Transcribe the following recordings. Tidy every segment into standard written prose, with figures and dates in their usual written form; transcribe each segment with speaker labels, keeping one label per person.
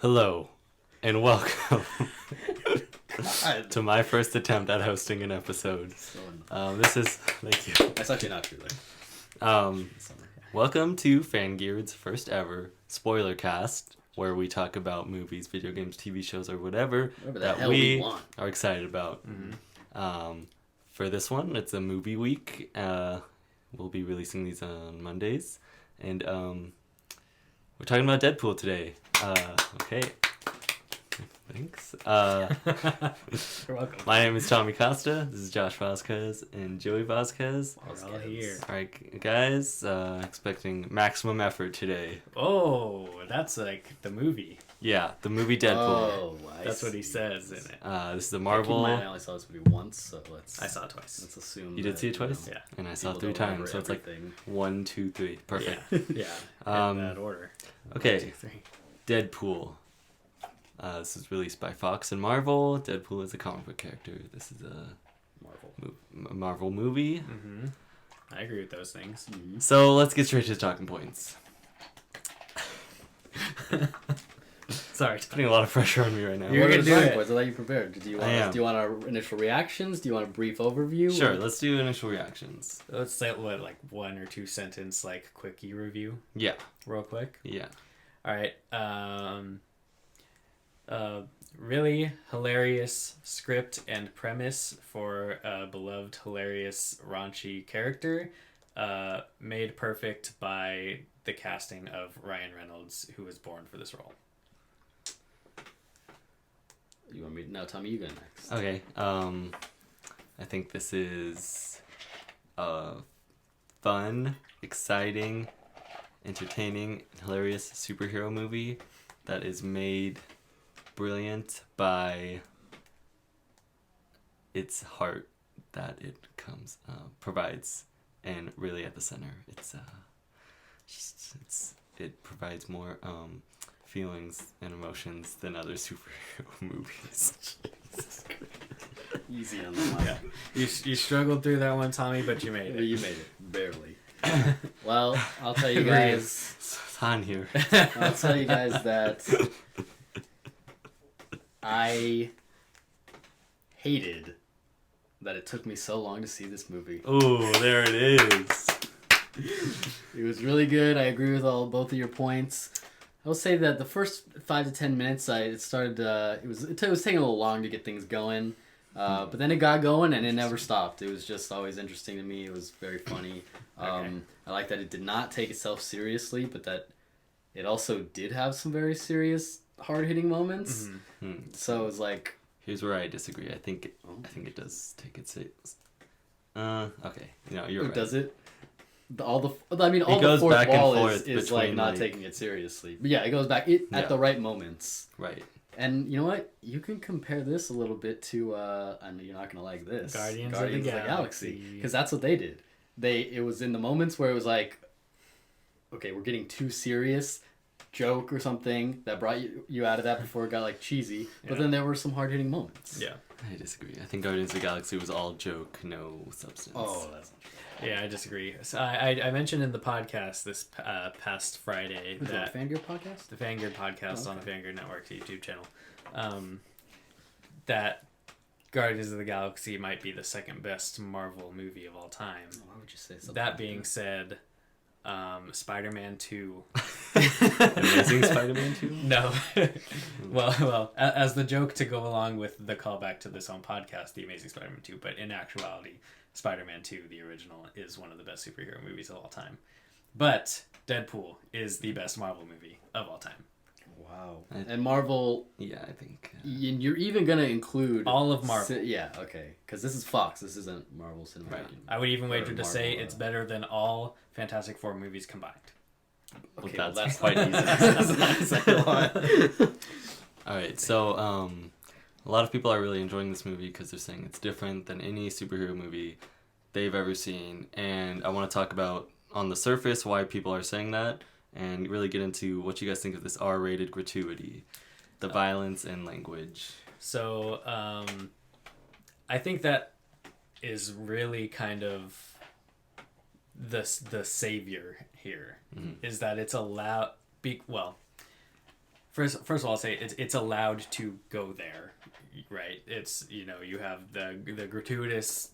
Speaker 1: Hello, and welcome to my first attempt at hosting an episode. Thank you.
Speaker 2: That's actually not true, though.
Speaker 1: Welcome to Fangeared's first ever spoiler cast, where we talk about movies, video games, TV shows, or whatever that we are excited about. Mm-hmm. For this one, it's a movie week. We'll be releasing these on Mondays, and we're talking about Deadpool today. Okay. Thanks.
Speaker 2: You're welcome.
Speaker 1: My name is Tommy Costa. This is Josh Vasquez and Joey Vasquez.
Speaker 2: We're all here.
Speaker 1: All right, guys. Expecting maximum effort today.
Speaker 3: Oh, that's like the movie.
Speaker 1: Yeah, the movie Deadpool.
Speaker 2: Oh,
Speaker 3: that's what he says in it.
Speaker 1: This is a Marvel.
Speaker 2: I only saw this movie once, so
Speaker 3: I saw it twice.
Speaker 2: Let's assume
Speaker 1: you did see it twice.
Speaker 3: Yeah,
Speaker 1: and I saw it 3 times. So it's like 1, 2, 3. Perfect.
Speaker 3: Yeah. In that order.
Speaker 1: Okay.
Speaker 3: 1, 2, 3.
Speaker 1: Deadpool. This is released by Fox and Marvel. Deadpool is a comic book character. This is a Marvel movie.
Speaker 3: Mm-hmm. I agree with those things.
Speaker 2: Mm-hmm.
Speaker 1: So let's get straight to the talking points.
Speaker 3: Sorry,
Speaker 1: putting a lot of pressure on me right now.
Speaker 3: You're gonna do it.
Speaker 2: I thought you prepared. Do you want our initial reactions? Do you want a brief overview?
Speaker 1: Sure, let's do initial reactions.
Speaker 3: Let's say like 1 or 2 sentence like quickie review.
Speaker 1: Yeah.
Speaker 3: Real quick.
Speaker 1: Yeah.
Speaker 3: All right. Really hilarious script and premise for a beloved, hilarious, raunchy character. Made perfect by the casting of Ryan Reynolds, who was born for this role.
Speaker 2: You want me now? Tommy, you go next.
Speaker 1: Okay. I think this is a fun, exciting, entertaining, and hilarious superhero movie that is made brilliant by its heart that it provides, and really at the center, it provides more feelings and emotions than other superhero movies.
Speaker 2: Easy on the one.
Speaker 3: Yeah. You struggled through that one, Tommy, but you made it.
Speaker 2: You made it barely. Well, I'll tell you guys.
Speaker 1: It's on here.
Speaker 2: I'll tell you guys that I hated that it took me so long to see this movie.
Speaker 1: Oh, there it is.
Speaker 2: It was really good. I agree with both of your points. I will say that the first 5 to 10 minutes, it was taking a little long to get things going, but then it got going and it never stopped. It was just always interesting to me. It was very funny. I like that it did not take itself seriously, but that it also did have some very serious, hard-hitting moments.
Speaker 1: Mm-hmm.
Speaker 2: So it was like,
Speaker 1: here's where I disagree. I think it does take it serious. Okay, you're right.
Speaker 2: Does it? All the fourth wall is like not taking it seriously. But yeah, it goes back at the right moments.
Speaker 1: Right.
Speaker 2: And you know what? You can compare this a little bit to, I know you're not going to like this.
Speaker 3: Guardians of the Galaxy.
Speaker 2: Because that's what they did. It was in the moments where it was like, okay, we're getting too serious, joke or something that brought you out of that before it got like cheesy. But then there were some hard-hitting moments.
Speaker 3: Yeah.
Speaker 1: I disagree. I think Guardians of the Galaxy was all joke, no substance.
Speaker 2: Oh, that's not true.
Speaker 3: Yeah, I disagree. So I mentioned in the podcast this past Friday that
Speaker 2: the Fangeared podcast?
Speaker 3: The Fangeared podcast on the Fangeared Network's YouTube channel, that Guardians of the Galaxy might be the second best Marvel movie of all time.
Speaker 2: Why would you say something?
Speaker 3: That being said, Spider-Man 2.
Speaker 1: Amazing Spider-Man 2?
Speaker 3: No. well, as the joke to go along with the callback to this on podcast, The Amazing Spider-Man 2, but in actuality, Spider-Man 2, the original, is one of the best superhero movies of all time. But Deadpool is the best Marvel movie of all time.
Speaker 2: Wow. And Marvel...
Speaker 1: Yeah, I think...
Speaker 2: And you're even going to include...
Speaker 3: all of Marvel.
Speaker 2: Yeah, okay. Because this is Fox. This isn't Marvel Cinematic.
Speaker 3: Right. I would even wager to say it's better than all Fantastic Four movies combined.
Speaker 2: Okay,
Speaker 1: well,
Speaker 2: that's
Speaker 1: quite easy.
Speaker 2: That's a lot.
Speaker 1: Alright, so... a lot of people are really enjoying this movie because they're saying it's different than any superhero movie they've ever seen. And I want to talk about, on the surface, why people are saying that, and really get into what you guys think of this R-rated gratuity, the violence and language.
Speaker 3: So, I think that is really kind of the savior here, is that it's allowed... First of all, I'll say it's allowed to go there, right? It's, you know, you have the gratuitous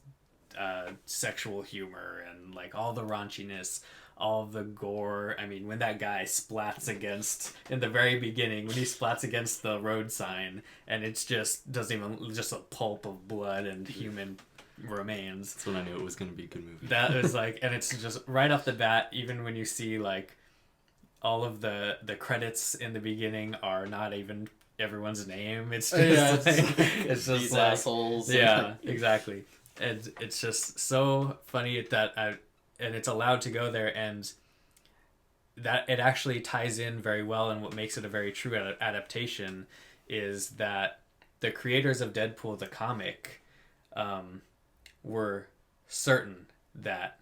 Speaker 3: sexual humor and like all the raunchiness, all the gore. I mean, when that guy splats against in the very beginning, when he splats against the road sign, and it's just just a pulp of blood and human remains.
Speaker 1: That's when I knew it was gonna be a good movie.
Speaker 3: That was like, and it's just right off the bat. Even when you see like all of the credits in the beginning are not even everyone's name. It's just it's just
Speaker 2: these
Speaker 3: like,
Speaker 2: assholes.
Speaker 3: Yeah, exactly. And it's just so funny that and it's allowed to go there, and that it actually ties in very well. And what makes it a very true adaptation is that the creators of Deadpool the comic were certain that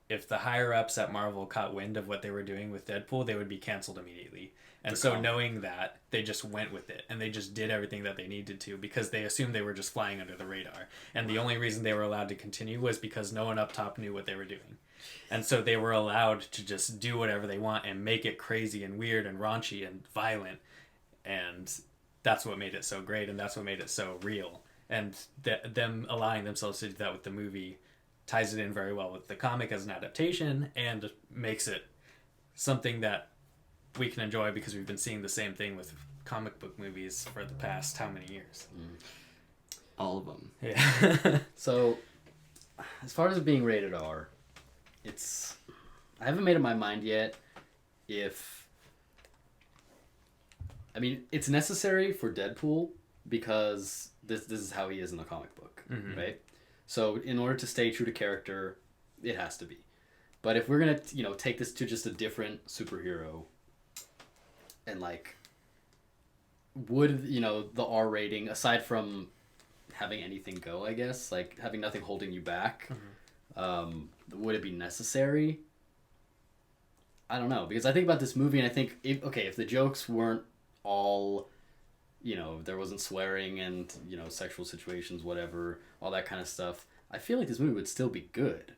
Speaker 3: if the higher ups at Marvel caught wind of what they were doing with Deadpool, they would be canceled immediately. And so knowing that, they just went with it, and they just did everything that they needed to because they assumed they were just flying under the radar. And the only reason they were allowed to continue was because no one up top knew what they were doing. And so they were allowed to just do whatever they want and make it crazy and weird and raunchy and violent. And that's what made it so great, and that's what made it so real. And them allowing themselves to do that with the movie ties it in very well with the comic as an adaptation and makes it something that we can enjoy because we've been seeing the same thing with comic book movies for the past how many years?
Speaker 1: All of them.
Speaker 3: Yeah.
Speaker 2: So, as far as it being rated R, I haven't made up my mind yet if... I mean, it's necessary for Deadpool because this is how he is in the comic book, right? So in order to stay true to character, it has to be. But if we're going to, take this to just a different superhero and like, would, the R rating, aside from having anything go, I guess, like having nothing holding you back, would it be necessary? I don't know, because I think about this movie and I think, if the jokes weren't all, there wasn't swearing and, sexual situations, whatever, all that kind of stuff, I feel like this movie would still be good.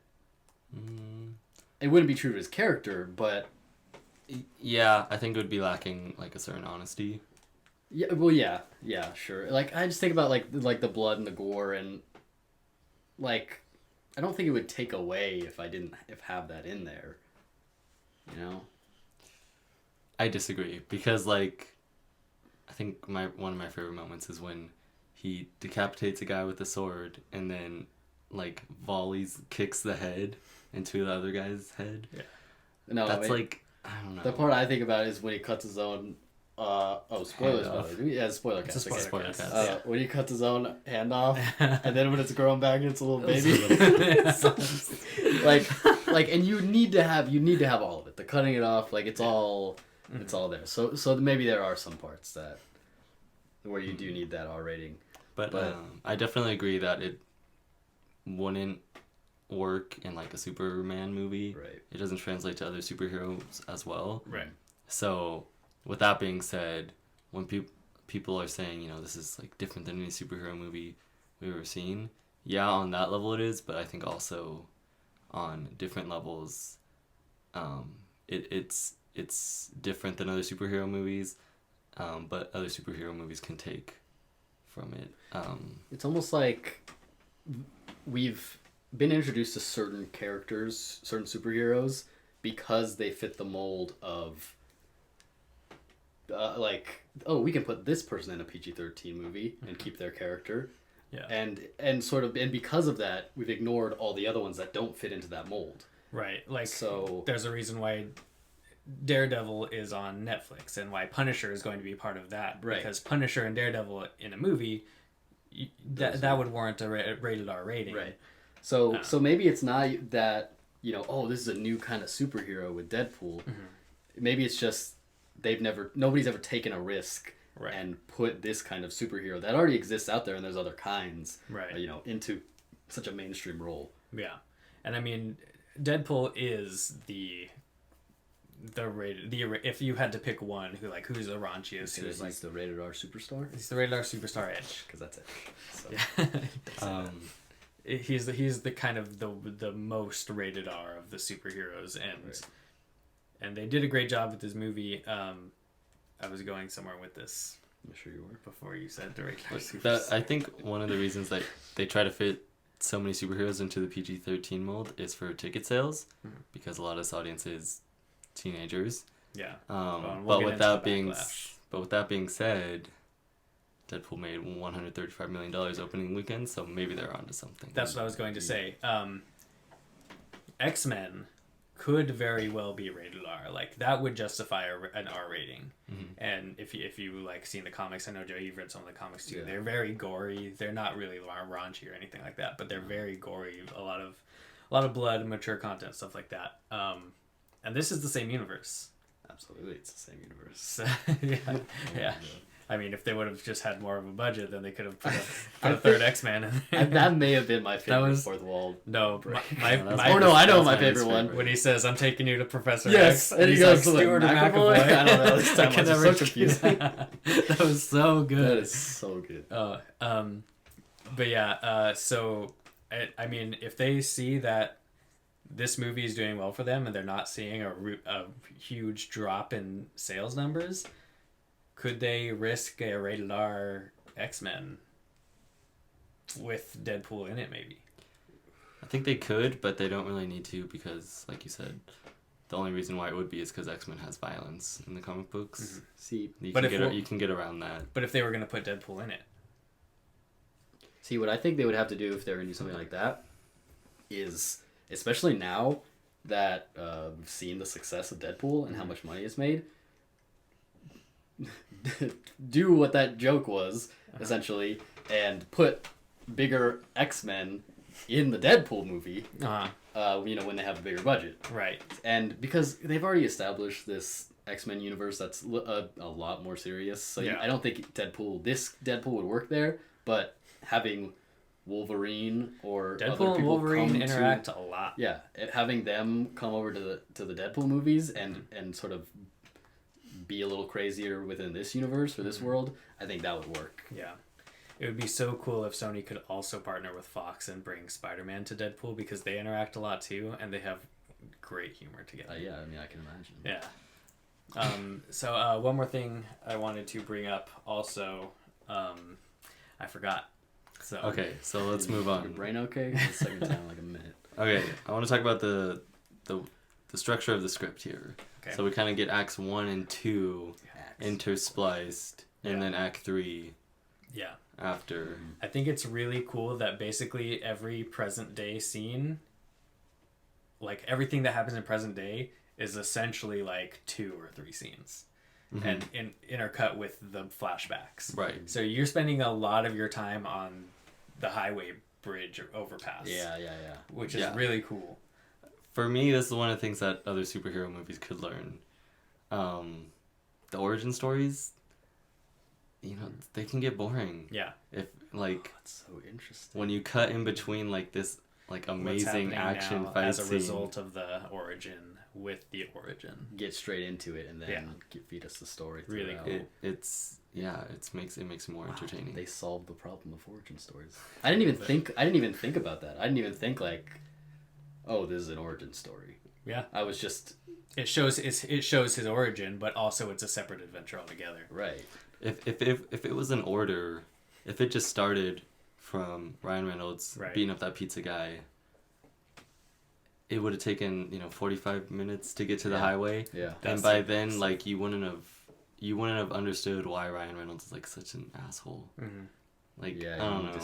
Speaker 2: It wouldn't be true to his character, but...
Speaker 1: Yeah, I think it would be lacking, like, a certain honesty.
Speaker 2: Yeah, well, yeah, sure. Like, I just think about, like the blood and the gore, and, like, I don't think it would take away if I didn't have that in there,
Speaker 1: I disagree, because, like, I think one of my favorite moments is when he decapitates a guy with a sword, and then, like, kicks the head into the other guy's head. Yeah.
Speaker 2: No,
Speaker 1: that's, like, I don't know.
Speaker 2: The part I think about is when he cuts his own... spoilers, by the way. Yeah, spoiler cast.
Speaker 1: It's a spoiler cast.
Speaker 2: When he cuts his own hand off, and then when it's growing back, it's a little baby. And you need to have all of it. The cutting it off, like, it's all there. So maybe there are some parts where you do need that R rating.
Speaker 1: But I definitely agree that it wouldn't work in, like, a Superman movie.
Speaker 2: Right.
Speaker 1: It doesn't translate to other superheroes as well.
Speaker 3: Right.
Speaker 1: So, with that being said, when people are saying, this is, like, different than any superhero movie we've ever seen, yeah, on that level it is, but I think also on different levels, it's different than other superhero movies, but other superhero movies can take from it.
Speaker 2: It's almost like we've been introduced to certain characters, certain superheroes, because they fit the mold of... we can put this person in a PG-13 movie and keep their character.
Speaker 3: Yeah.
Speaker 2: And because of that, we've ignored all the other ones that don't fit into that mold.
Speaker 3: Right. Like, so there's a reason why Daredevil is on Netflix and why Punisher is going to be part of that.
Speaker 2: Right.
Speaker 3: Because Punisher and Daredevil in a movie, that would warrant a rated R rating.
Speaker 2: Right. So maybe it's not that, this is a new kind of superhero with Deadpool. Maybe it's just nobody's ever taken a risk and put this kind of superhero that already exists out there, and there's other kinds, into such a mainstream role.
Speaker 3: Yeah. And I mean, Deadpool is the rated, if you had to pick one who's the raunchiest,
Speaker 2: he's like the rated R superstar.
Speaker 3: He's the rated R superstar Edge,
Speaker 2: because that's it.
Speaker 3: So. Yeah. He's the kind of the most rated R of the superheroes, and they did a great job with this movie. I was going somewhere with this.
Speaker 2: I'm sure you were.
Speaker 3: Before you said the regular
Speaker 1: I think one of the reasons that they try to fit so many superheroes into the PG-13 mold is for ticket sales, because a lot of this audience is teenagers.
Speaker 3: Yeah.
Speaker 1: But with that being said, Deadpool made $135 million opening weekend, so maybe they're onto something.
Speaker 3: That's what I was going to say. X-Men could very well be rated R. Like, that would justify an R rating.
Speaker 1: Mm-hmm.
Speaker 3: And if you like seen the comics, I know, Joe, you've read some of the comics too.
Speaker 2: Yeah.
Speaker 3: They're very gory. They're not really raunchy or anything like that, but they're very gory. A lot of blood, mature content, stuff like that. And this is the same universe.
Speaker 2: Absolutely, it's the same universe.
Speaker 3: So, yeah. I mean, if they would have just had more of a budget, then they could have put a third X-Men in there.
Speaker 2: That may have been my favorite fourth wall.
Speaker 3: No,
Speaker 2: I know my favorite one.
Speaker 3: When he says, "I'm taking you to Professor
Speaker 2: X,"
Speaker 3: and
Speaker 2: he goes
Speaker 3: like, Stewart or
Speaker 2: McAvoy. I don't know. This time
Speaker 3: I
Speaker 2: was
Speaker 3: never
Speaker 2: so confusing.
Speaker 3: That was so good.
Speaker 2: That is so good.
Speaker 3: But yeah. So I mean, if they see that this movie is doing well for them and they're not seeing a huge drop in sales numbers, could they risk a rated R X-Men with Deadpool in it, maybe?
Speaker 1: I think they could, but they don't really need to, because, like you said, the only reason why it would be is because X-Men has violence in the comic books.
Speaker 2: Mm-hmm. See,
Speaker 1: you can get around that.
Speaker 3: But if they were going to put Deadpool in it.
Speaker 2: See, what I think they would have to do if they were going to do something like that is, especially now that we've seen the success of Deadpool and how much money it's made, do what that joke was, essentially, and put bigger X-Men in the Deadpool movie, when they have a bigger budget.
Speaker 3: Right.
Speaker 2: And because they've already established this X-Men universe that's a lot more serious, so I don't think this Deadpool would work there, but having Wolverine or
Speaker 3: Deadpool
Speaker 2: other
Speaker 3: and
Speaker 2: people
Speaker 3: Wolverine interact a lot.
Speaker 2: Yeah, having them come over to the Deadpool movies and sort of be a little crazier within this universe or this world, I think that would work.
Speaker 3: Yeah. It would be so cool if Sony could also partner with Fox and bring Spider-Man to Deadpool, because they interact a lot too and they have great humor together.
Speaker 2: Yeah, I mean, I can imagine.
Speaker 3: Yeah. So one more thing I wanted to bring up also, I forgot. So
Speaker 1: Okay, so let's move on.
Speaker 2: Your brain okay? It's the second time in like a minute.
Speaker 1: Okay, I want to talk about the structure of the script here.
Speaker 3: Okay.
Speaker 1: So we kind of get acts 1 and 2 interspliced, and then act 3 after.
Speaker 3: I think it's really cool that basically every present day scene, like everything that happens in present day, is essentially like 2 or 3 scenes. Mm-hmm. And intercut with the flashbacks.
Speaker 1: Right.
Speaker 3: So you're spending a lot of your time on the highway bridge or overpass.
Speaker 2: Yeah.
Speaker 3: Which is really cool.
Speaker 1: For me, this is one of the things that other superhero movies could learn. The origin stories, they can get boring.
Speaker 3: Yeah.
Speaker 1: If like
Speaker 2: that's so interesting.
Speaker 1: When you cut in between like this like amazing action fight
Speaker 3: as a
Speaker 1: scene,
Speaker 3: result of the origin with the origin.
Speaker 2: Get straight into it and then feed us the story.
Speaker 3: Really cool.
Speaker 1: It makes it more entertaining.
Speaker 2: They solved the problem of origin stories. I didn't even think about that. I didn't even think like, oh, this is an origin story.
Speaker 3: Yeah.
Speaker 2: I was just
Speaker 3: it shows his origin, but also it's a separate adventure altogether.
Speaker 2: Right.
Speaker 1: If it was an order, if it just started from Ryan Reynolds beating up that pizza guy, it would have taken 45 minutes to get to the highway. Yeah. And by then, like you wouldn't have understood why Ryan Reynolds is like such an asshole. Mm-hmm. Like I don't know.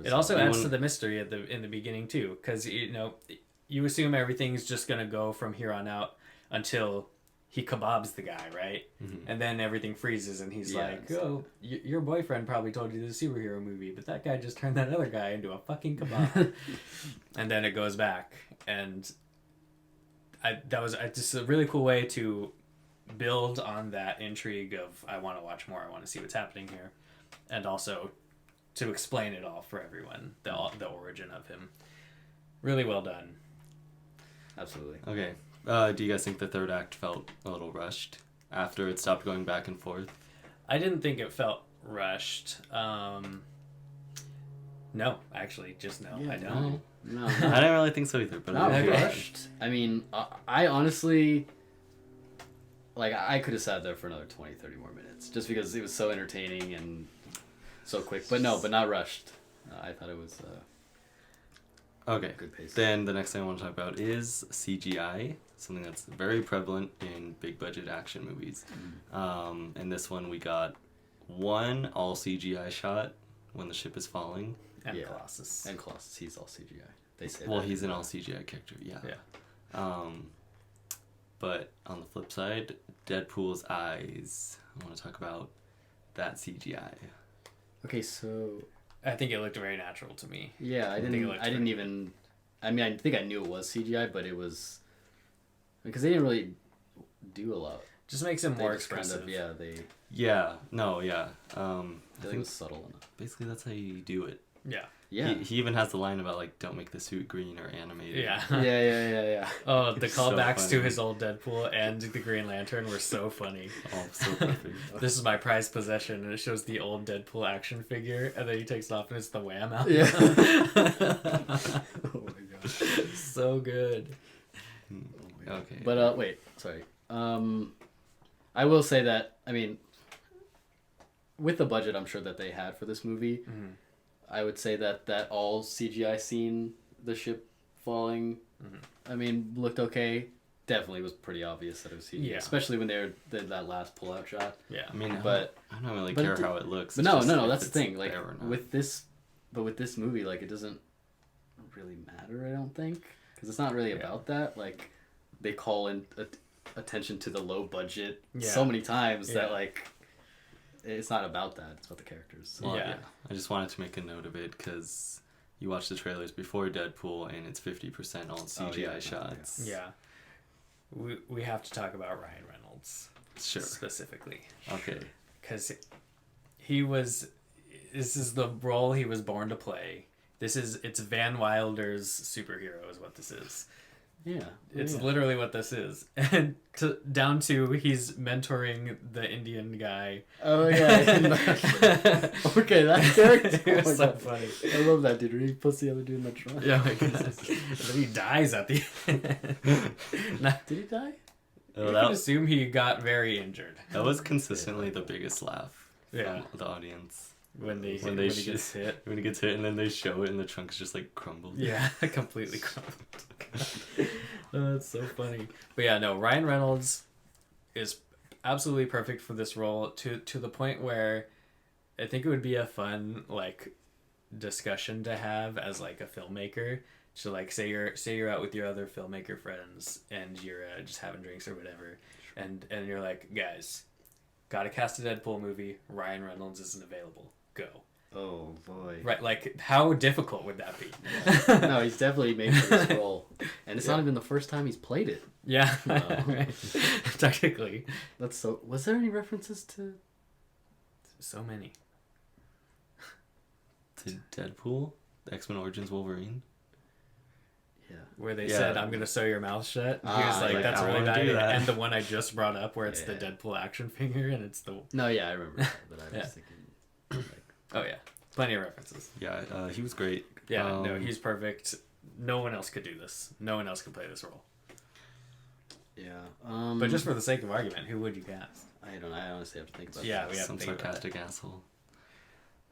Speaker 3: It also adds to the mystery in the beginning too, because you assume everything's just gonna go from here on out until he kebabs the guy, right? Mm-hmm. And then everything freezes, and he's like, "Oh, your boyfriend probably told you this is a superhero movie, but that guy just turned that other guy into a fucking kebab." And then it goes back, and that was just a really cool way to build on that intrigue of I want to watch more, I want to see what's happening here, and also to explain it all for everyone, the origin of him. Really well done.
Speaker 2: Absolutely.
Speaker 1: Okay. Do you guys think the third act felt a little rushed after it stopped going back and forth?
Speaker 3: I didn't think it felt rushed. No, actually, just no. Yeah, I don't.
Speaker 2: No.
Speaker 1: I didn't really think so either. But
Speaker 2: not rushed. I mean, I honestly, like I could have sat there for another 20, 30 more minutes just because it was so entertaining and so quick. But not rushed. I thought it was
Speaker 1: okay.
Speaker 2: good pace.
Speaker 1: Then the next thing I want to talk about is CGI, something that's very prevalent in big budget action movies. And this one we got one all CGI shot when the ship is falling.
Speaker 3: And Colossus.
Speaker 2: And Colossus, he's all CGI. They say
Speaker 1: well,
Speaker 2: that.
Speaker 1: he's an all CGI character, yeah. But on the flip side, Deadpool's eyes. I want to talk about that CGI.
Speaker 2: Okay, so
Speaker 3: I think it looked very natural to me.
Speaker 2: yeah, I didn't even. I mean, I think I knew it was CGI, but it was because they didn't really do a lot.
Speaker 3: Just makes him more
Speaker 2: Just
Speaker 3: expressive.
Speaker 2: kind of, they.
Speaker 1: Yeah. No. Yeah.
Speaker 2: I think it was subtle enough.
Speaker 1: Basically, that's how you do it.
Speaker 3: Yeah.
Speaker 2: Yeah.
Speaker 1: He even has the line about like, don't make the suit green or animated.
Speaker 3: Yeah.
Speaker 2: Yeah.
Speaker 3: Oh, the
Speaker 1: It's so
Speaker 3: callbacks
Speaker 1: funny.
Speaker 3: to his old Deadpool and the Green Lantern were so funny.
Speaker 1: Oh, so perfect.
Speaker 3: This is my prized possession, and it shows the old Deadpool action figure, and then he takes it off and it's the Wham out.
Speaker 2: Yeah. Oh my gosh.
Speaker 3: So good.
Speaker 1: Okay.
Speaker 2: But wait, sorry. I will say that I mean, with the budget I'm sure that they had for this movie, I would say that all CGI scene, the ship falling, I mean, looked okay. Definitely was pretty obvious that it was CGI,
Speaker 3: Yeah.
Speaker 2: especially when they did that last pull-out shot.
Speaker 3: Yeah.
Speaker 1: I mean,
Speaker 2: But
Speaker 1: I don't really
Speaker 2: but
Speaker 1: care
Speaker 2: it did-
Speaker 1: how it looks.
Speaker 2: But
Speaker 1: it's
Speaker 2: no,
Speaker 1: just
Speaker 2: no,
Speaker 1: if
Speaker 2: that's the
Speaker 1: it's
Speaker 2: thing. Like
Speaker 1: there or not.
Speaker 2: with this movie, like it doesn't really matter. I don't think because it's not really about that. Like they call in attention to the low budget so many times that like it's not about that. It's about the characters. So.
Speaker 1: Well,
Speaker 3: Yeah.
Speaker 1: I just wanted to make a note of it because you watch the trailers before Deadpool and it's 50% all CGI shots.
Speaker 3: Yeah. We have to talk about Ryan Reynolds.
Speaker 1: Sure.
Speaker 3: Specifically.
Speaker 1: Okay.
Speaker 3: Because this is the role he was born to play. It's Van Wilder's superhero is what this is.
Speaker 2: Yeah.
Speaker 3: It's literally what this is. And down to he's mentoring the Indian guy.
Speaker 2: Oh yeah. Okay, that character.
Speaker 3: It was
Speaker 2: Oh my
Speaker 3: so
Speaker 2: God.
Speaker 3: funny.
Speaker 2: I love that dude. He puts the other dude in the trunk.
Speaker 3: Yeah, my goodness. Then he dies at the end.
Speaker 2: Did he die?
Speaker 1: Oh,
Speaker 3: You can assume he got very injured
Speaker 1: that was consistently the biggest laugh
Speaker 3: Yeah.
Speaker 1: from the audience.
Speaker 3: when he
Speaker 1: sh-
Speaker 3: gets hit.
Speaker 1: When he gets hit and then they show it and the trunk's just like crumbled.
Speaker 3: Yeah, completely crumbled. Oh, that's so funny. But yeah, no, Ryan Reynolds is absolutely perfect for this role to the point where I think it would be a fun like discussion to have as like a filmmaker. So like say you're out with your other filmmaker friends and you're just having drinks or whatever, and you're like, guys, gotta cast a Deadpool movie. Ryan Reynolds isn't available. Go.
Speaker 2: Oh boy.
Speaker 3: Right, like how difficult would that be?
Speaker 2: No, he's definitely made for this role, and it's not even the first time he's played it.
Speaker 3: Yeah,
Speaker 2: Wow.
Speaker 3: right. Technically,
Speaker 2: That's so. Was there any references to?
Speaker 3: so many.
Speaker 1: To Deadpool? X-Men Origins Wolverine?
Speaker 2: Yeah.
Speaker 3: Where they
Speaker 1: Yeah.
Speaker 3: said, "I'm gonna sew your mouth shut." He was like,
Speaker 1: like,
Speaker 3: "That's
Speaker 1: I
Speaker 3: really
Speaker 1: wanna do
Speaker 3: bad."
Speaker 1: that.
Speaker 3: And the one I just brought up, where it's the
Speaker 2: Yeah.
Speaker 3: Deadpool action figure, and it's the
Speaker 2: No, yeah, I remember that, but I was
Speaker 3: Yeah.
Speaker 2: thinking. Like,
Speaker 3: oh yeah, plenty of references.
Speaker 1: Yeah, he was great.
Speaker 3: Yeah, no, he's perfect. No one else could do this. No one else could play this role.
Speaker 2: yeah.
Speaker 3: But just for the sake of argument, who would you cast?
Speaker 2: I don't know. I honestly have to think about.
Speaker 3: Yeah,
Speaker 2: that.
Speaker 3: we have
Speaker 1: Some
Speaker 3: to think about
Speaker 1: sarcastic asshole.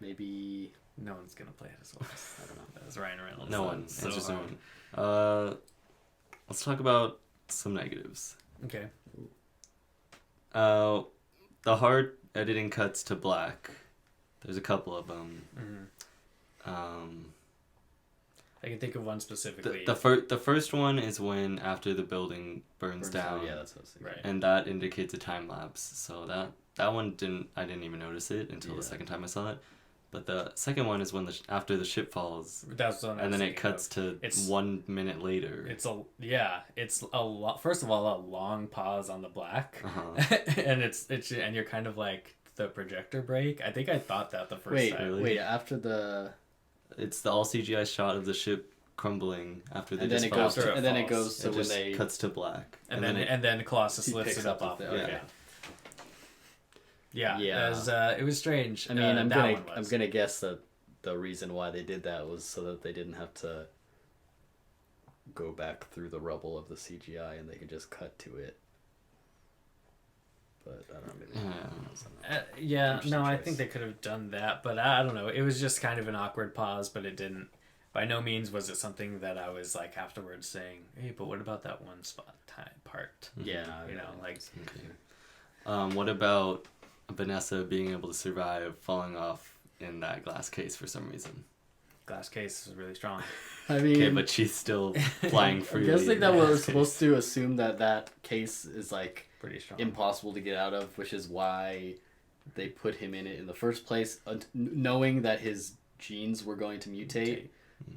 Speaker 2: Maybe.
Speaker 3: No one's gonna play it as well.
Speaker 2: I don't know.
Speaker 3: That was Ryan Reynolds.
Speaker 1: No
Speaker 3: so
Speaker 1: one.
Speaker 3: it's so
Speaker 1: Answers no
Speaker 3: hard.
Speaker 1: one. Let's talk about some negatives.
Speaker 3: Okay.
Speaker 1: The hard editing cuts to black. There's a couple of them.
Speaker 3: Mm-hmm. I can think of one specifically.
Speaker 1: The first one is when after the building burns down.
Speaker 2: Yeah, that's what I was thinking.
Speaker 3: Right.
Speaker 1: And that indicates a time lapse. So that one I didn't even notice it until
Speaker 2: Yeah.
Speaker 1: the second time I saw it. But the second one is when after the ship falls,
Speaker 3: That's what I
Speaker 1: and
Speaker 3: was
Speaker 1: then it
Speaker 3: thinking
Speaker 1: cuts
Speaker 3: of.
Speaker 1: to
Speaker 3: It's-
Speaker 1: 1 minute later.
Speaker 3: It's a lot. First of all, a long pause on the black,
Speaker 1: Uh-huh.
Speaker 3: and and you're kind of like the projector break. I think I thought that the first time.
Speaker 1: really?
Speaker 2: Wait. After the.
Speaker 1: It's the all CGI shot of the ship crumbling after they
Speaker 2: And then
Speaker 1: just
Speaker 2: it
Speaker 1: fell.
Speaker 2: goes.
Speaker 3: After it
Speaker 2: And then it
Speaker 3: falls.
Speaker 2: goes to
Speaker 1: It
Speaker 2: when
Speaker 1: just
Speaker 2: they.
Speaker 1: cuts to black,
Speaker 3: And then Colossus
Speaker 2: He
Speaker 3: lifts
Speaker 2: picks
Speaker 3: it up
Speaker 2: up
Speaker 3: off.
Speaker 2: the-
Speaker 3: Okay.
Speaker 1: Yeah.
Speaker 3: Yeah. It was strange.
Speaker 2: I mean, I'm
Speaker 3: that one was.
Speaker 2: gonna guess that the reason why they did that was so that they didn't have to go back through the rubble of the CGI and they could just cut to it. but I don't know. Maybe.
Speaker 3: I think they could have done that, but I don't know. It was just kind of an awkward pause, but it didn't. By no means was it something that I was like afterwards saying, "Hey, but what about that one part?"
Speaker 2: Yeah,
Speaker 3: like.
Speaker 1: Okay. What about Vanessa being able to survive falling off in that glass case for some reason?
Speaker 3: Glass case is really strong.
Speaker 2: I mean,
Speaker 1: okay, but she's still flying freely.
Speaker 2: I'm guessing that we're supposed to assume that case is like
Speaker 3: pretty strong,
Speaker 2: impossible to get out of, which is why they put him in it in the first place, knowing that his genes were going to mutate.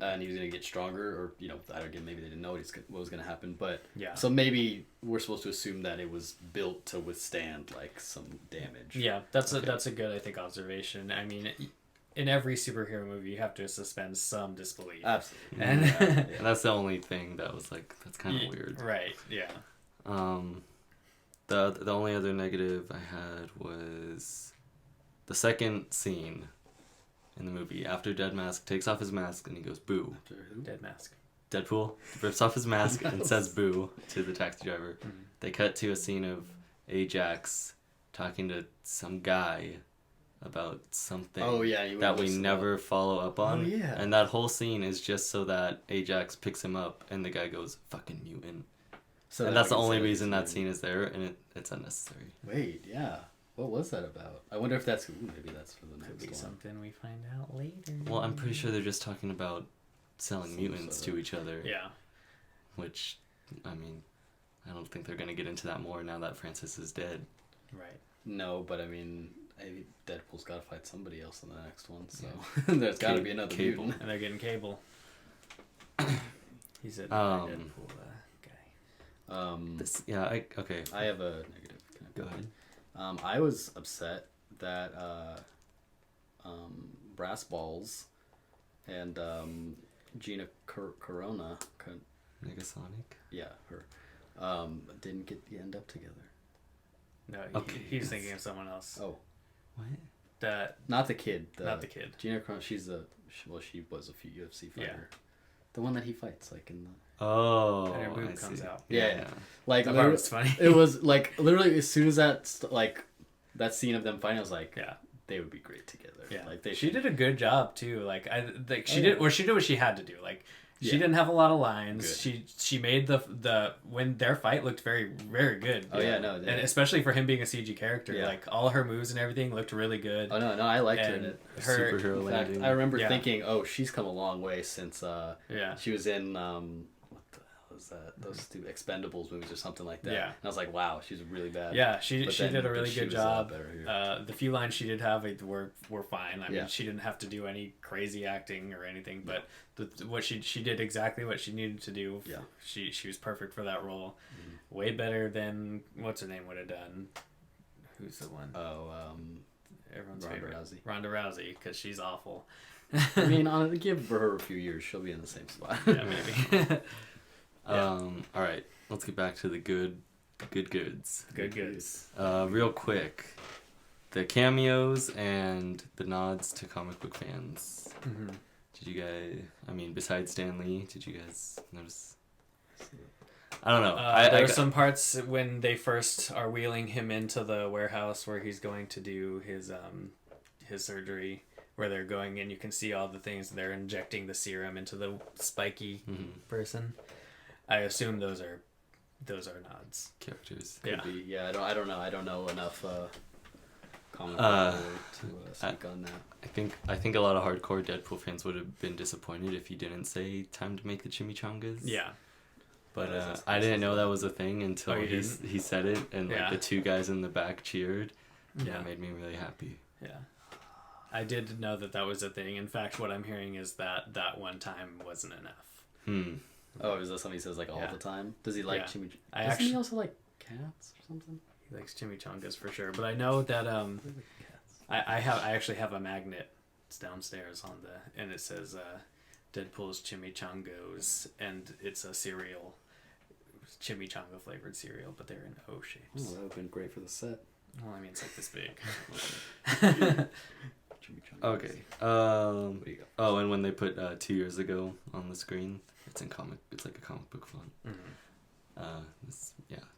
Speaker 2: And he was going to get stronger, or I don't know, maybe they didn't know what was going to happen, but
Speaker 3: yeah.
Speaker 2: So maybe we're supposed to assume that it was built to withstand like some damage.
Speaker 3: Yeah, that's a good, I think, observation. I mean, in every superhero movie, you have to suspend some disbelief.
Speaker 2: Absolutely,
Speaker 3: and
Speaker 1: and that's the only thing that was like that's kind of weird.
Speaker 3: Right? Yeah.
Speaker 1: The only other negative I had was the second scene in the movie after Dead Mask takes off his mask and he goes boo.
Speaker 3: Dead Mask.
Speaker 1: Deadpool rips off his mask and says boo to the taxi driver. Mm-hmm. They cut to a scene of Ajax talking to some guy about something that we never follow up on.
Speaker 2: Oh, yeah.
Speaker 1: And that whole scene is just so that Ajax picks him up and the guy goes, fucking mutant. So and that's the only reason that scene is there, and it's unnecessary.
Speaker 2: Wait, yeah. What was that about? I wonder if that's... maybe that's for the next one.
Speaker 3: Could be something we find out later.
Speaker 1: Well, I'm pretty sure they're just talking about selling mutants to each other.
Speaker 3: Yeah.
Speaker 1: Which, I mean, I don't think they're going to get into that more now that Francis is dead.
Speaker 3: Right.
Speaker 2: No, but I mean, Deadpool's got to fight somebody else in the next one, so there's got to be another
Speaker 1: Cable.
Speaker 2: mutant.
Speaker 3: And they're getting Cable. He's a Deadpool guy.
Speaker 1: Okay.
Speaker 2: I have a negative.
Speaker 1: Go ahead.
Speaker 2: I was upset that Brass Balls and Gina Corona,
Speaker 1: Negasonic?
Speaker 2: Yeah, her. Didn't end up together.
Speaker 3: No, he's thinking of someone else.
Speaker 2: Oh.
Speaker 1: What?
Speaker 2: Not the kid.
Speaker 3: Not the kid.
Speaker 2: Gina Corona, she was a UFC fighter. Yeah. The one that he fights, like in the...
Speaker 1: Oh,
Speaker 3: and her boob comes out.
Speaker 2: Yeah. Like,
Speaker 3: I thought it was funny.
Speaker 2: It was, like, literally, as soon as that scene of them fighting, I was like,
Speaker 3: yeah,
Speaker 2: they would be great together.
Speaker 3: Yeah.
Speaker 2: Like,
Speaker 3: she did a good job, too. She did what she had to do. Like, she didn't have a lot of lines. Good. She made when their fight looked very, very good.
Speaker 2: Oh, yeah, no.
Speaker 3: And especially for him being a CG character. Yeah. Like, all her moves and everything looked really good.
Speaker 2: Oh, no, I liked her in it.
Speaker 1: Her superhero
Speaker 2: landing. In fact, I remember thinking, oh, she's come a long way since she was in... those two Expendables movies or something like that. Yeah. And I was like, wow, she's really bad.
Speaker 3: Yeah, she did a really good job. The few lines she did have were fine. I mean, she didn't have to do any crazy acting or anything, but what she did exactly what she needed to do.
Speaker 2: Yeah.
Speaker 3: She was perfect for that role. Mm-hmm. Way better than what's her name would have done. Who's the one?
Speaker 2: Oh,
Speaker 3: everyone's
Speaker 2: Ronda
Speaker 3: favorite.
Speaker 2: Rousey.
Speaker 3: Ronda Rousey, because she's awful.
Speaker 2: I mean, give her a few years, she'll be in the same spot.
Speaker 3: Yeah, maybe.
Speaker 1: All right, let's get back to the good goods.
Speaker 3: Good goods.
Speaker 1: Real quick, the cameos and the nods to comic book fans.
Speaker 3: Mm-hmm.
Speaker 1: Did you guys? I mean, besides Stan Lee, did you guys notice? I don't know.
Speaker 3: There are some parts when they first are wheeling him into the warehouse where he's going to do his surgery. Where they're going in, you can see all the things they're injecting the serum into the spiky person. I assume those are nods.
Speaker 1: Characters.
Speaker 2: Could be. Yeah, I don't know. I don't know enough comic to speak on that.
Speaker 1: I think a lot of hardcore Deadpool fans would have been disappointed if he didn't say time to make the chimichangas.
Speaker 3: Yeah.
Speaker 1: But I didn't know that was a thing until he said it, and like the two guys in the back cheered. Yeah, that made me really happy.
Speaker 3: Yeah. I did know that was a thing. In fact, what I'm hearing is that one time wasn't enough.
Speaker 2: Oh, is that something he says like all the time? Does he like chimichangas? Doesn't he also like cats or something?
Speaker 3: He likes chimichangas for sure. But I know that I actually have a magnet downstairs and it says Deadpool's Chimichangos, and it's a cereal, chimichanga flavored cereal, but they're in O shapes.
Speaker 2: Oh, that would have been great for the set.
Speaker 3: Well, I mean, it's like this big.
Speaker 1: Okay. And when they put 2 years ago on the screen, it's like a comic book font.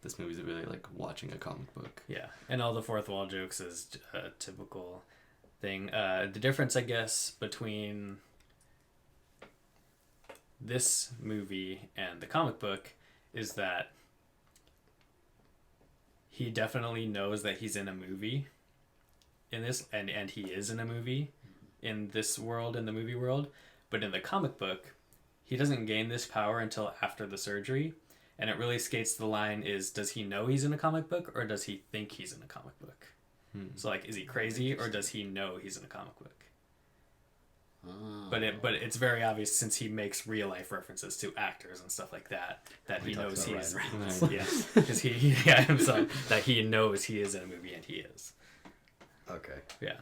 Speaker 1: this movie's really like watching a comic book.
Speaker 3: Yeah, and all the fourth wall jokes is a typical thing. The difference, I guess, between this movie and the comic book is that he definitely knows that he's in a movie in this, and he is in a movie in this world, in the movie world. But in the comic book, he doesn't gain this power until after the surgery. And it really skates the line is, does he know he's in a comic book or does he think he's in a comic book? So like, is he crazy or does he know he's in a comic book? But it's very obvious since he makes real life references to actors and stuff like that he knows he is. Yeah, because that he knows he is in a movie and he is.
Speaker 2: Okay.
Speaker 3: Yeah,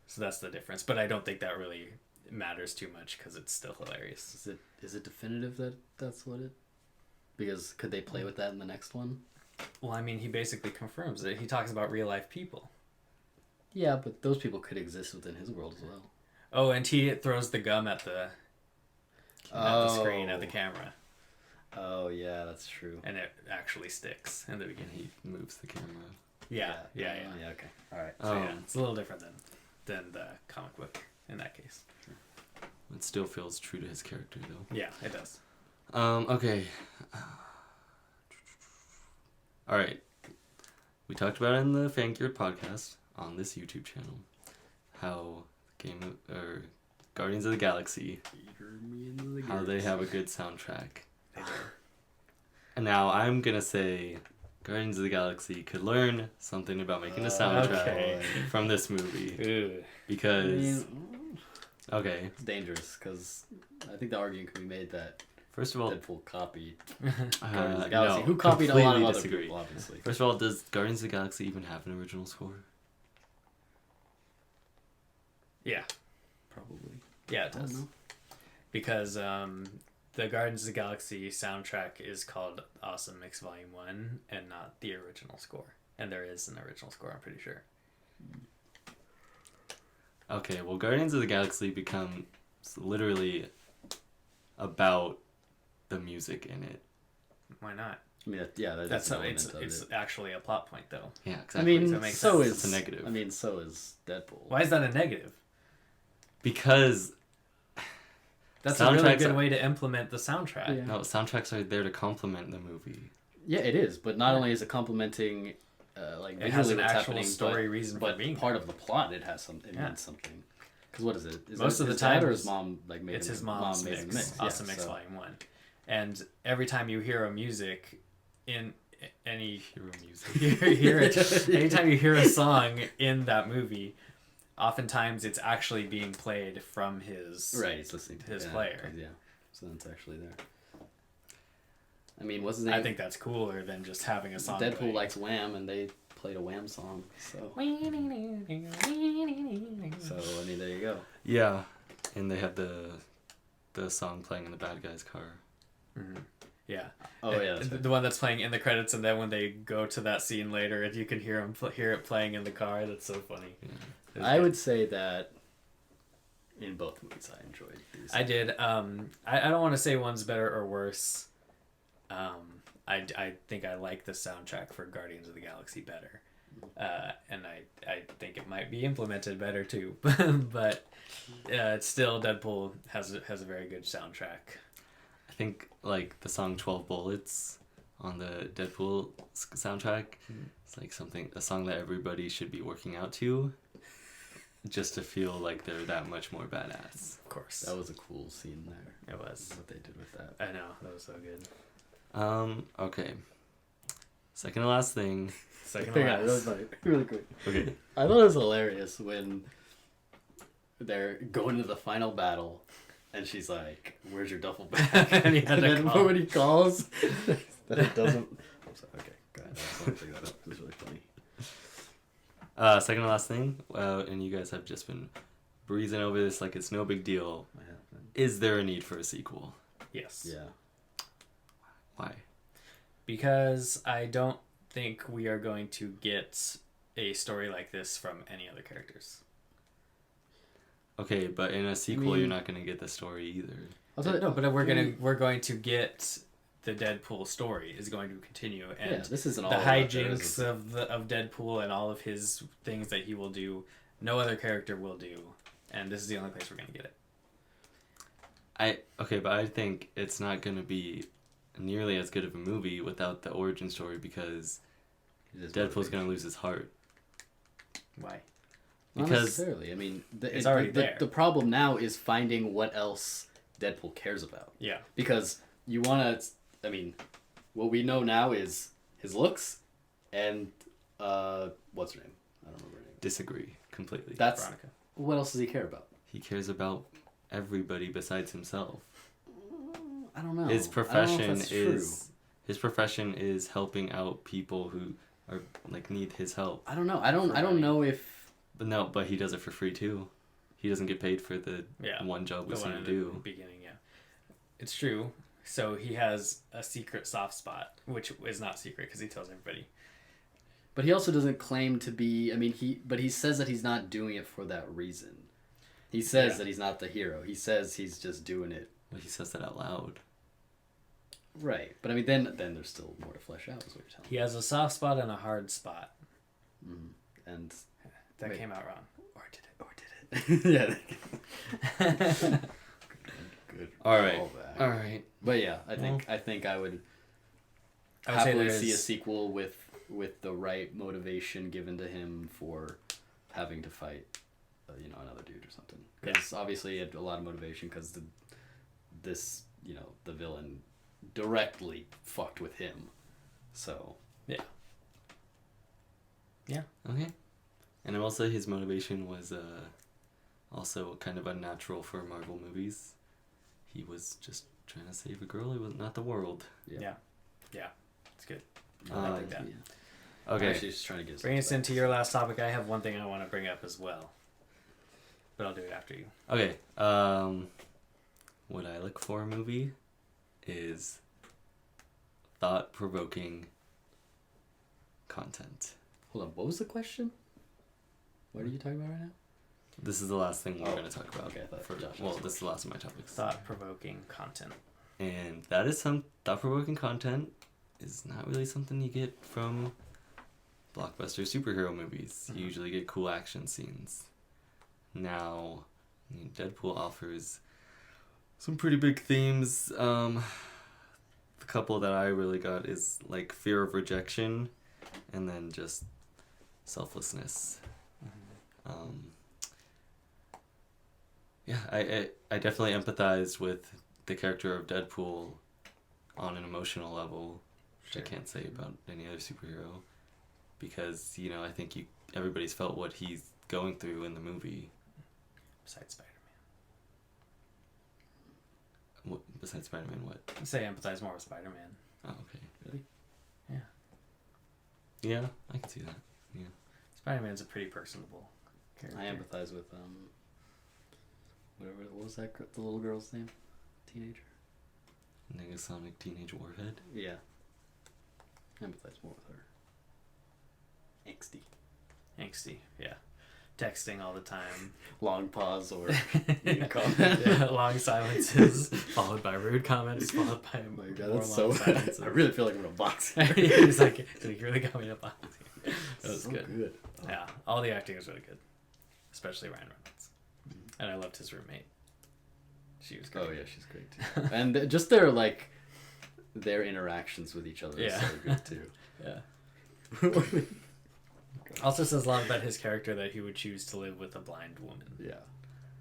Speaker 3: so that's the difference. But I don't think that really matters too much because it's still hilarious.
Speaker 2: Is it definitive that that's what it? Because could they play with that in the next one?
Speaker 3: Well, I mean, he basically confirms it. He talks about real life people.
Speaker 2: Yeah, but those people could exist within his world as well.
Speaker 3: Oh, and he throws the gum at the screen, at the camera.
Speaker 2: Oh, yeah, that's true.
Speaker 3: And it actually sticks in the beginning.
Speaker 1: He moves the camera.
Speaker 3: Yeah,
Speaker 2: Yeah, okay. All right.
Speaker 3: So yeah, it's a little different than the comic book in that case.
Speaker 1: It still feels true to his character, though.
Speaker 3: Yeah, it does.
Speaker 1: Okay. All right. We talked about it in the Fangeared podcast on this YouTube channel how Guardians of the Galaxy, how they have a good soundtrack. And now I'm gonna say Guardians of the Galaxy could learn something about making a soundtrack from this movie. Because okay,
Speaker 2: it's dangerous because I think the argument can be made that
Speaker 1: first of all,
Speaker 2: Deadpool copied Guardians of the Galaxy,
Speaker 1: no,
Speaker 2: who copied a lot of other
Speaker 1: disagree.
Speaker 2: people, obviously.
Speaker 1: First of all, does Guardians of the Galaxy even have an original score?
Speaker 3: Yeah.
Speaker 2: Probably.
Speaker 3: Yeah, it does. Because the Guardians of the Galaxy soundtrack is called Awesome Mix Volume 1 and not the original score. And there is an original score, I'm pretty sure.
Speaker 1: Okay, well, Guardians of the Galaxy becomes literally about the music in it.
Speaker 3: Why not?
Speaker 2: I mean, that's
Speaker 3: how it's actually a plot point, though.
Speaker 1: Yeah, exactly.
Speaker 2: I mean, so is...
Speaker 1: It's a negative.
Speaker 2: I mean, so is Deadpool.
Speaker 3: Why is that a negative?
Speaker 1: Because...
Speaker 3: That's a really good way to implement the soundtrack.
Speaker 2: Yeah.
Speaker 1: No, soundtracks are there to complement the movie.
Speaker 2: Yeah, it is, but not only is it complementing, like
Speaker 3: it has an
Speaker 2: what's
Speaker 3: actual
Speaker 2: happening,
Speaker 3: story reason for being
Speaker 2: part of the plot. It has something. It means something. Because what is it?
Speaker 3: Most of the time,
Speaker 2: or his mom like made
Speaker 3: it's his mom's mix. Awesome Mix Volume 1, and every time you hear a music in any anytime you hear a song in that movie, oftentimes it's actually being played from his
Speaker 2: he's listening to
Speaker 3: his player.
Speaker 2: Yeah, so that's actually there. I mean, what's his name?
Speaker 3: I think that's cooler than just having a song.
Speaker 2: Deadpool likes Wham, and they played a Wham song. So I mean, there you go.
Speaker 1: Yeah, and they had the song playing in the bad guy's car.
Speaker 3: Mm-hmm. Yeah.
Speaker 2: Oh yeah, that's
Speaker 3: the one that's playing in the credits, and then when they go to that scene later, and you can hear it playing in the car. That's so funny.
Speaker 2: Yeah. I would say that in both movies, I enjoyed these.
Speaker 3: I did. I don't want to say one's better or worse. I think I like the soundtrack for Guardians of the Galaxy better, and I think it might be implemented better too. But it's still Deadpool has a very good soundtrack.
Speaker 1: I think like the song 12 Bullets on the Deadpool soundtrack, it's like a song that everybody should be working out to, just to feel like they're that much more badass.
Speaker 3: Of course.
Speaker 2: That was a cool scene there.
Speaker 3: It was.
Speaker 2: What they did with that.
Speaker 3: I know, that was so good.
Speaker 1: Okay. Second to last thing.
Speaker 3: Second to last.
Speaker 2: That was funny. Really quick.
Speaker 1: Okay.
Speaker 2: I thought it was hilarious when they're going to the final battle and she's like, "Where's your duffel bag?"
Speaker 3: And he had to
Speaker 2: then
Speaker 3: call.
Speaker 2: when he calls, that it doesn't. I'm sorry. Okay, go ahead. I just want to bring that up. It was really funny.
Speaker 1: Second to last thing, and you guys have just been breezing over this like it's no big deal. Is there a need for a sequel?
Speaker 3: Yes.
Speaker 2: Yeah.
Speaker 1: Why?
Speaker 3: Because I don't think we are going to get a story like this from any other characters.
Speaker 1: Okay, but in a sequel, you're not going to get the story either.
Speaker 3: No, but we're going to get the Deadpool story is going to continue, and
Speaker 2: this isn't all
Speaker 3: the
Speaker 2: about
Speaker 3: hijinks of Deadpool and all of his things that he will do. No other character will do, and this is the only place we're gonna get it.
Speaker 1: But I think it's not gonna be nearly as good of a movie without the origin story because Deadpool's gonna lose his heart.
Speaker 3: Why?
Speaker 2: Not
Speaker 1: Because
Speaker 2: necessarily. I mean,
Speaker 3: it's already there.
Speaker 2: The problem now is finding what else Deadpool cares about.
Speaker 3: Yeah.
Speaker 2: Because you want to. I mean, what we know now is his looks, and what's her name? I don't remember her name.
Speaker 1: disagree completely.
Speaker 2: That's
Speaker 3: Veronica.
Speaker 2: What else does he care about?
Speaker 1: He cares about everybody besides himself.
Speaker 2: I don't know.
Speaker 1: His
Speaker 2: I don't know if
Speaker 1: profession
Speaker 2: that's
Speaker 1: his profession is helping out people who are like need his help.
Speaker 2: I don't know. I don't know if.
Speaker 1: But he does it for free too. He doesn't get paid for the one job we see him do.
Speaker 3: The beginning, yeah, it's true. So he has a secret soft spot, which is not secret because he tells everybody.
Speaker 2: But he also doesn't claim to be. I mean, he says that he's not doing it for that reason. He says that he's not the hero. He says he's just doing it.
Speaker 1: Well, he says that out loud.
Speaker 2: Right, but I mean, then there's still more to flesh out. Is what you're telling me.
Speaker 3: He has a soft spot and a hard spot.
Speaker 2: And
Speaker 3: that came out wrong.
Speaker 2: Or did it? Yeah. Good.
Speaker 1: All right.
Speaker 2: But yeah, I think I would
Speaker 3: say
Speaker 2: happily see a sequel with the right motivation given to him for having to fight, another dude or something. Because obviously he had a lot of motivation because the villain directly fucked with him. So
Speaker 3: yeah.
Speaker 1: Okay. And I will say his motivation was also kind of unnatural for Marvel movies. He was just trying to save a girl. It was not the world.
Speaker 3: Yeah. It's good. I like that.
Speaker 2: Yeah.
Speaker 1: Okay.
Speaker 2: Actually, just trying to get
Speaker 3: Bring us into your last topic. I have one thing I want to bring up as well, but I'll do it after you.
Speaker 1: Okay. What I look for in a movie is thought-provoking content.
Speaker 2: Hold on. What was the question? What are you talking about right now?
Speaker 1: This is the last thing we're going to talk about.
Speaker 2: Okay,
Speaker 1: This is the last of my topics.
Speaker 3: Thought-provoking content.
Speaker 1: And that is some thought-provoking content is not really something you get from blockbuster superhero movies. You usually get cool action scenes. Now, Deadpool offers some pretty big themes. The couple that I really got is like fear of rejection and then just selflessness. I definitely empathized with the character of Deadpool on an emotional level, which I can't say about any other superhero, because I think everybody's felt what he's going through in the movie.
Speaker 3: Besides Spider-Man.
Speaker 1: What, besides Spider-Man, what?
Speaker 3: I say empathize more with Spider-Man.
Speaker 1: Oh, okay.
Speaker 2: Really?
Speaker 3: Yeah.
Speaker 1: Yeah, I can see that. Yeah.
Speaker 3: Spider-Man's a pretty personable character.
Speaker 2: I empathize with what was that? The little girl's name? Teenager.
Speaker 1: Negasonic Teenage Warhead.
Speaker 2: Yeah. I empathize more with her.
Speaker 3: Angsty, yeah. Texting all the time.
Speaker 2: Long pause or
Speaker 3: Long silences, followed by rude comments, followed by
Speaker 2: oh my God,
Speaker 3: more
Speaker 2: that's
Speaker 3: long
Speaker 2: so.
Speaker 3: silences.
Speaker 2: I really feel like I'm in a box.
Speaker 3: He's like, you really got me in a box. That was
Speaker 2: so
Speaker 3: good. Yeah, all the acting was really good, especially Ryan Reynolds, and I loved his roommate. She was great.
Speaker 2: Oh yeah, she's great too. And just their interactions with each other is so good too.
Speaker 3: Yeah. Also says a lot about his character that he would choose to live with a blind woman.
Speaker 2: Yeah.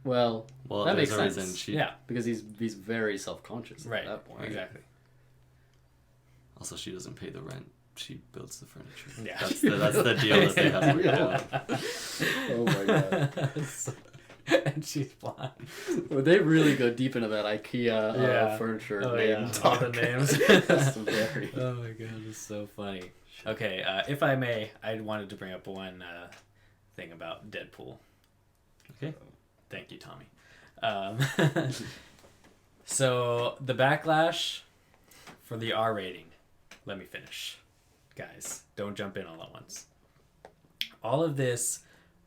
Speaker 2: Well, that makes sense.
Speaker 1: Reason
Speaker 2: because he's very self-conscious at that point.
Speaker 3: Exactly.
Speaker 1: Also, she doesn't pay the rent. She builds the furniture.
Speaker 3: Yeah.
Speaker 1: That's the deal that they have
Speaker 2: Oh my God.
Speaker 3: And she's blind.
Speaker 2: Well, they really go deep into that IKEA furniture name talk.
Speaker 3: All the names.
Speaker 2: Very.
Speaker 3: Oh my God, it's so funny. Okay, if I may, I wanted to bring up one thing about Deadpool.
Speaker 1: Okay.
Speaker 3: Thank you, Tommy. So, the backlash for the R rating. Let me finish. Guys, don't jump in all at once. All of this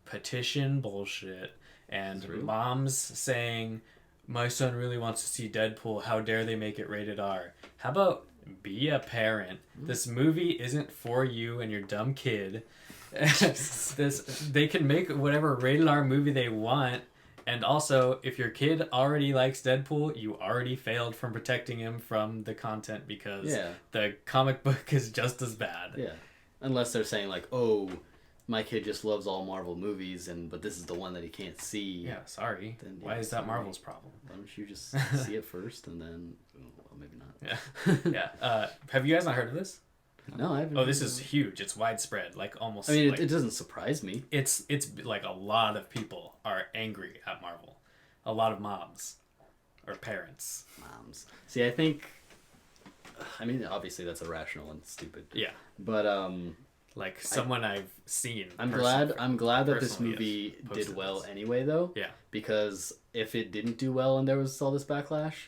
Speaker 3: petition bullshit and moms saying, my son really wants to see Deadpool, how dare they make it rated R. How about be a parent. This movie isn't for you and your dumb kid. They can make whatever rated R movie they want. And also, if your kid already likes Deadpool, you already failed from protecting him from the content because the comic book is just as bad.
Speaker 2: Yeah. Unless they're saying like, oh, my kid just loves all Marvel movies, but this is the one that he can't see.
Speaker 3: Yeah, sorry.
Speaker 2: Then,
Speaker 3: why is that Marvel's problem?
Speaker 2: Why don't you just see it first and then, well, maybe not.
Speaker 3: Yeah. Have you guys not heard of this?
Speaker 2: No, I haven't.
Speaker 3: Oh, this is huge. It's widespread. Like almost.
Speaker 2: I mean, it doesn't surprise me.
Speaker 3: It's like a lot of people are angry at Marvel. A lot of moms or parents.
Speaker 2: Moms. See, I think. I mean, obviously that's irrational and stupid.
Speaker 3: Yeah.
Speaker 2: But
Speaker 3: like someone I've seen.
Speaker 2: I'm glad that this movie did well anyway, though.
Speaker 3: Yeah.
Speaker 2: Because if it didn't do well and there was all this backlash,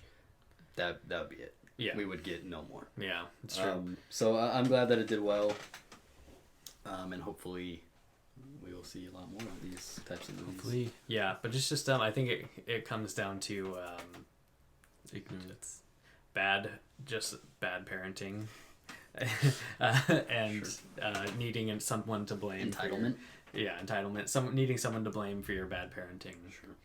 Speaker 2: that would be it.
Speaker 3: Yeah.
Speaker 2: We would get no more.
Speaker 3: Yeah, it's true.
Speaker 2: So I'm glad that it did well. And hopefully we will see a lot more of these types of movies.
Speaker 1: Hopefully.
Speaker 3: Yeah, but it's just I think it comes down to
Speaker 1: ignorance.
Speaker 3: Bad parenting. And needing someone to blame.
Speaker 2: Entitlement.
Speaker 3: Entitlement. Needing someone to blame for your bad parenting.
Speaker 2: Sure.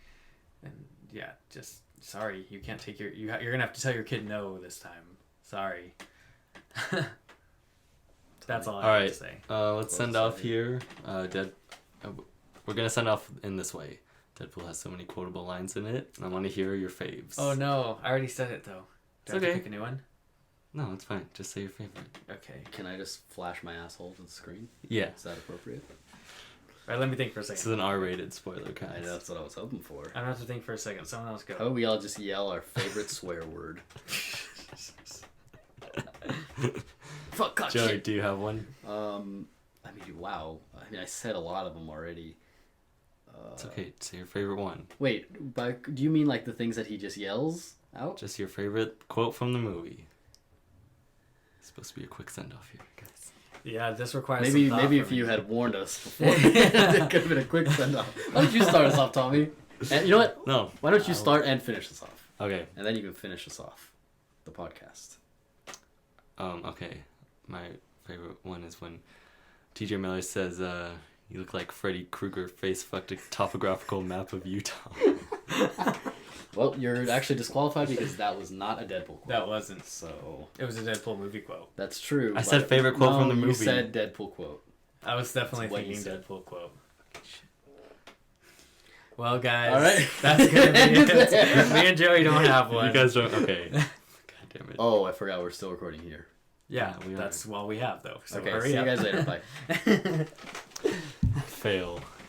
Speaker 3: And yeah, just sorry, you can't take you're gonna have to tell your kid no this time. Sorry. That's all I have to say.
Speaker 1: Let's send off here. We're gonna send off in this way. Deadpool has so many quotable lines in it, and I want to hear your faves.
Speaker 3: Oh no, I already said it though. Do I have to pick a new one?
Speaker 1: No, it's fine. Just say your favorite.
Speaker 3: Okay.
Speaker 2: Can I just flash my asshole to the screen?
Speaker 1: Yeah.
Speaker 2: Is that appropriate?
Speaker 3: All right, let me think for a second.
Speaker 1: This is an R-rated spoiler cast.
Speaker 2: That's what I was hoping for.
Speaker 3: I don't have to think for a second. Someone else go.
Speaker 2: How we all just yell our favorite swear word? Fuck, God,
Speaker 1: Joey,
Speaker 2: shit.
Speaker 1: do you have one?
Speaker 2: I mean, wow. I mean, I said a lot of them already.
Speaker 1: It's okay. Say your favorite one.
Speaker 2: Wait, do you mean like the things that he just yells out?
Speaker 1: Just your favorite quote from the movie. It's supposed to be a quick send-off here, guys.
Speaker 3: Yeah, this requires
Speaker 2: maybe if you had warned us before, it could have been a quick send-off. Why don't you start us off, Tommy? And you know what?
Speaker 1: No.
Speaker 2: Why don't you start and finish us off?
Speaker 1: Okay.
Speaker 2: And then you can finish us off, the podcast.
Speaker 1: Okay. My favorite one is when TJ Miller says, you look like Freddy Krueger face-fucked a topographical map of Utah.
Speaker 2: Well, you're actually disqualified because that was not a Deadpool quote.
Speaker 3: That wasn't.
Speaker 2: So
Speaker 3: it was a Deadpool movie quote.
Speaker 2: That's true.
Speaker 1: I said favorite quote from the movie.
Speaker 2: You said Deadpool quote.
Speaker 3: I was definitely thinking Deadpool quote. Well, guys,
Speaker 2: all right,
Speaker 3: that's gonna be it. Me and Joey don't have one.
Speaker 1: You guys don't. Okay. God damn it.
Speaker 2: Oh, I forgot we're still recording here.
Speaker 3: Yeah, that's all we have though. So
Speaker 2: okay,
Speaker 3: hurry
Speaker 2: see
Speaker 3: up.
Speaker 2: you guys later. Bye.
Speaker 1: Fail.